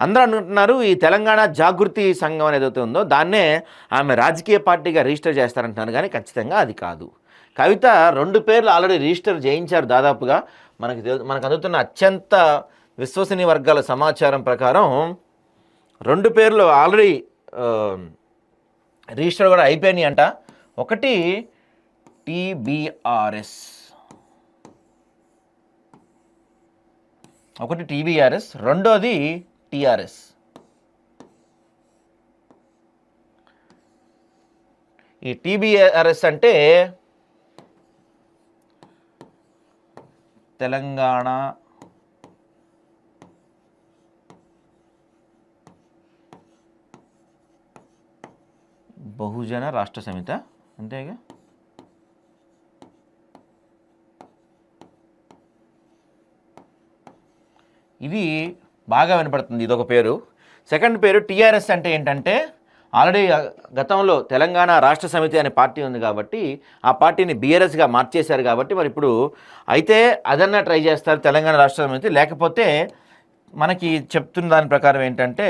అందరూ అనుకుంటున్నారు ఈ తెలంగాణ జాగృతి సంఘం ఏదైతే ఉందో దాన్నే ఆమె రాజకీయ పార్టీగా రిజిస్టర్ చేస్తారంటున్నారు, కానీ ఖచ్చితంగా అది కాదు. కవిత 2 పేర్లు ఆల్రెడీ రిజిస్టర్ చేయించారు దాదాపుగా. మనకు అందుతున్న అత్యంత విశ్వసనీయ వర్గాల సమాచారం ప్రకారం 2 పేర్లు ఆల్రెడీ రిజిస్టర్ కూడా అయిపోయినాయి అంట. ఒకటి టీబీఆర్ఎస్, రెండోది టీఆర్ఎస్. ఈ టీబీఆర్ఎస్ అంటే తెలంగాణ బహుజన రాష్ట్ర సమితి, అంతేగా. ఇది బాగా వినపడుతుంది, ఇదొక పేరు. సెకండ్ పేరు టీఆర్ఎస్ అంటే ఏంటంటే ఆల్రెడీ గతంలో తెలంగాణ రాష్ట్ర సమితి అనే పార్టీ ఉంది కాబట్టి ఆ పార్టీని బీఆర్ఎస్గా మార్చేశారు కాబట్టి మరి ఇప్పుడు అయితే అదన్నా ట్రై చేస్తారు తెలంగాణ రాష్ట్ర సమితి. లేకపోతే మనకి చెప్తున్న దాని ప్రకారం ఏంటంటే